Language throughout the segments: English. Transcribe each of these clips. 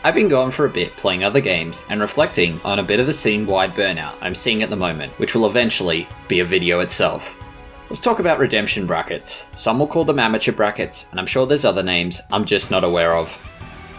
I've been gone for a bit playing other games and reflecting on a bit of the scene-wide burnout I'm seeing at the moment, which will eventually be a video itself. Let's talk about redemption brackets. Some will call them amateur brackets, and I'm sure there's other names I'm just not aware of.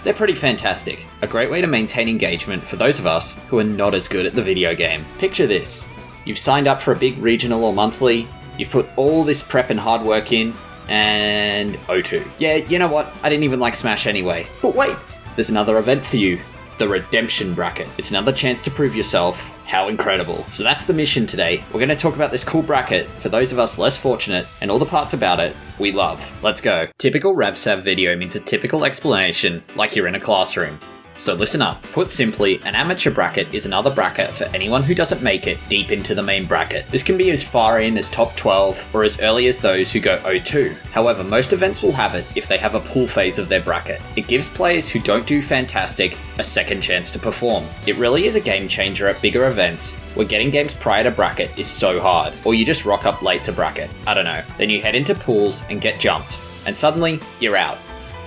They're pretty fantastic, a great way to maintain engagement for those of us who are not as good at the video game. Picture this, you've signed up for a big regional or monthly, you've put all this prep and hard work in, and O2. Yeah, you know what, I didn't even like Smash anyway. But wait, there's another event for you, the redemption bracket. It's another chance to prove yourself. How incredible. So that's the mission today. We're going to talk about this cool bracket for those of us less fortunate and all the parts about it we love. Let's go. Typical RevSav video means a typical explanation like you're in a classroom. So listen up. Put simply, an amateur bracket is another bracket for anyone who doesn't make it deep into the main bracket. This can be as far in as top 12 or as early as those who go O2. However, most events will have it if they have a pool phase of their bracket. It gives players who don't do fantastic a second chance to perform. It really is a game changer at bigger events where getting games prior to bracket is so hard, or you just rock up late to bracket. I don't know. Then you head into pools and get jumped, and suddenly you're out.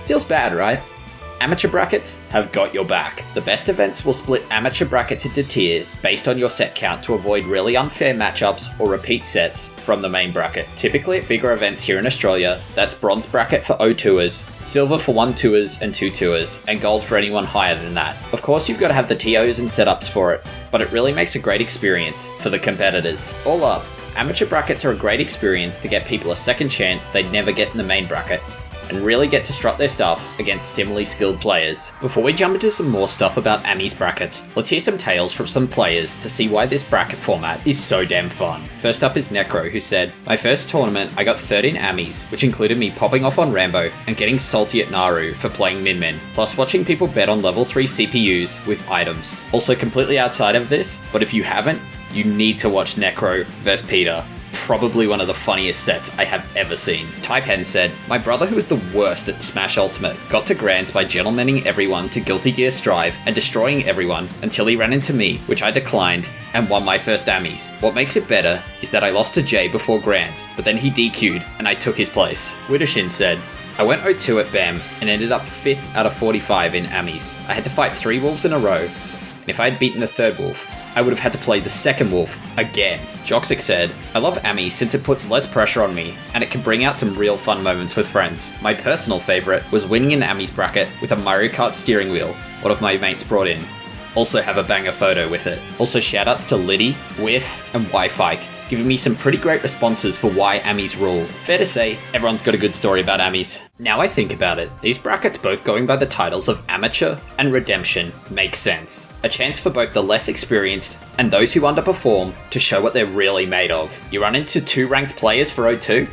Feels bad, right? Amateur brackets have got your back. The best events will split amateur brackets into tiers based on your set count to avoid really unfair matchups or repeat sets from the main bracket. Typically at bigger events here in Australia, that's bronze bracket for O2ers, silver for 1-2ers and 2-2ers, and gold for anyone higher than that. Of course, you've got to have the TOs and setups for it, but it really makes a great experience for the competitors. All up, amateur brackets are a great experience to get people a second chance they'd never get in the main bracket, and really get to strut their stuff against similarly skilled players. Before we jump into some more stuff about Amis brackets, let's hear some tales from some players to see why this bracket format is so damn fun. First up is Necro, who said, "My first tournament I got 13 Amis, which included me popping off on Rambo and getting salty at Naru for playing Min-Min, plus watching people bet on level 3 CPUs with items." Also completely outside of this, but if you haven't, you need to watch Necro vs Peter. Probably one of the funniest sets I have ever seen. Taipen said, "My brother, who was the worst at Smash Ultimate, got to Grands by gentlemaning everyone to Guilty Gear Strive and destroying everyone until he ran into me, which I declined, and won my first Amis. What makes it better is that I lost to Jay before Grands, but then he DQ'd and I took his place." Widoshin said, "I went 0-2 at BAM and ended up 5th out of 45 in Amis. I had to fight 3 wolves in a row, and if I had beaten the 3rd wolf, I would have had to play the 2nd wolf again." Joxic said, "I love Ami since it puts less pressure on me, and it can bring out some real fun moments with friends. My personal favourite was winning an Ami's bracket with a Mario Kart steering wheel one of my mates brought in. Also have a banger photo with it." Also shoutouts to Liddy, Whiff, and Wi-Fi, giving me some pretty great responses for why Amis rule. Fair to say, everyone's got a good story about Amis. Now I think about it, these brackets both going by the titles of Amateur and Redemption make sense. A chance for both the less experienced and those who underperform to show what they're really made of. You run into 2 ranked players for O2?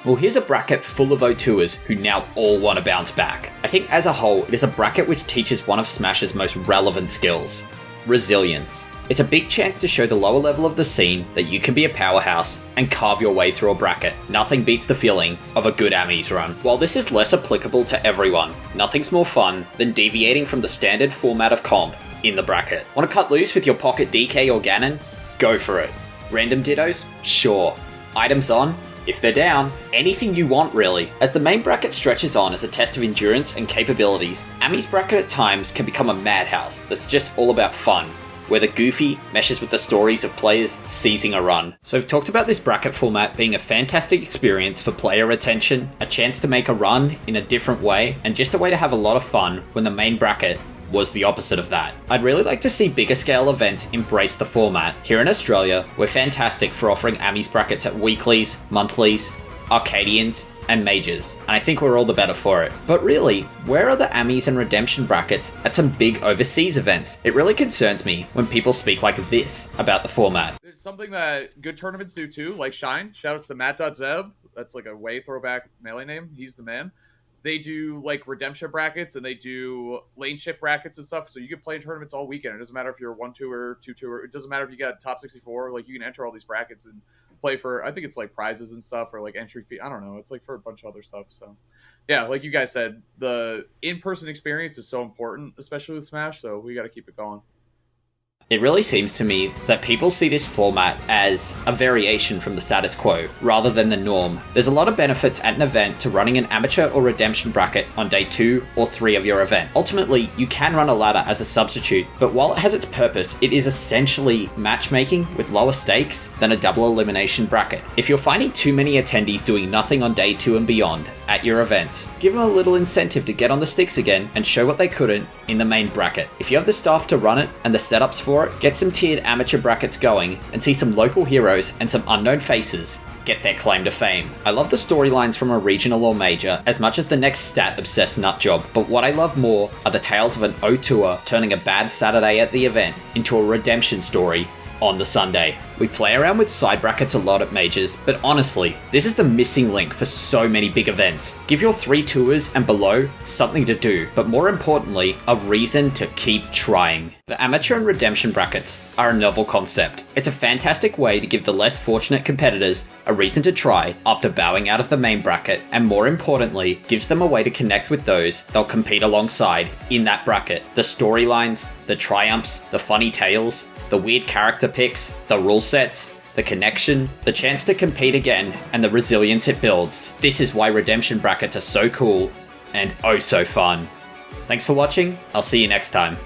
Well, here's a bracket full of O2ers who now all want to bounce back. I think as a whole, it is a bracket which teaches one of Smash's most relevant skills: resilience. It's a big chance to show the lower level of the scene that you can be a powerhouse and carve your way through a bracket. Nothing beats the feeling of a good Amis run. While this is less applicable to everyone, nothing's more fun than deviating from the standard format of comp in the bracket. Want to cut loose with your pocket DK or Ganon? Go for it. Random dittos? Sure. Items on? If they're down, anything you want really. As the main bracket stretches on as a test of endurance and capabilities, Ami's bracket at times can become a madhouse that's just all about fun, where the goofy meshes with the stories of players seizing a run. So I've talked about this bracket format being a fantastic experience for player retention, a chance to make a run in a different way, and just a way to have a lot of fun when the main bracket was the opposite of that. I'd really like to see bigger scale events embrace the format. Here in Australia, we're fantastic for offering Amis brackets at weeklies, monthlies, Arcadians, and majors, and I think we're all the better for it. But really, where are the Amis and Redemption brackets at some big overseas events? It really concerns me when people speak like this about the format. There's something that good tournaments do too, like Shine. Shoutouts to Matt.Zeb. That's like a way throwback melee name. He's the man. They do like redemption brackets and they do lane shift brackets and stuff. So you can play tournaments all weekend. It doesn't matter if you're 1-2 or 2-2 or it doesn't matter if you got top 64. Like you can enter all these brackets and play for, I think it's like prizes and stuff or like entry fee. I don't know. It's like for a bunch of other stuff. So yeah, like you guys said, the in-person experience is so important, especially with Smash. So we got to keep it going. It really seems to me that people see this format as a variation from the status quo, rather than the norm. There's a lot of benefits at an event to running an amateur or redemption bracket on day 2 or 3 of your event. Ultimately, you can run a ladder as a substitute, but while it has its purpose, it is essentially matchmaking with lower stakes than a double elimination bracket. If you're finding too many attendees doing nothing on day 2 and beyond at your events, give them a little incentive to get on the sticks again and show what they couldn't in the main bracket. If you have the staff to run it and the setups for it, get some tiered amateur brackets going and see some local heroes and some unknown faces get their claim to fame. I love the storylines from a regional or major as much as the next stat-obsessed nutjob, but what I love more are the tales of an O-Tour turning a bad Saturday at the event into a redemption story on the Sunday. We play around with side brackets a lot at majors, but honestly, this is the missing link for so many big events. Give your 3 tours and below something to do, but more importantly, a reason to keep trying. The amateur and redemption brackets are a novel concept. It's a fantastic way to give the less fortunate competitors a reason to try after bowing out of the main bracket, and more importantly, gives them a way to connect with those they'll compete alongside in that bracket. The storylines, the triumphs, the funny tales, the weird character picks, the rule sets, the connection, the chance to compete again, and the resilience it builds. This is why redemption brackets are so cool and oh so fun. Thanks for watching, I'll see you next time.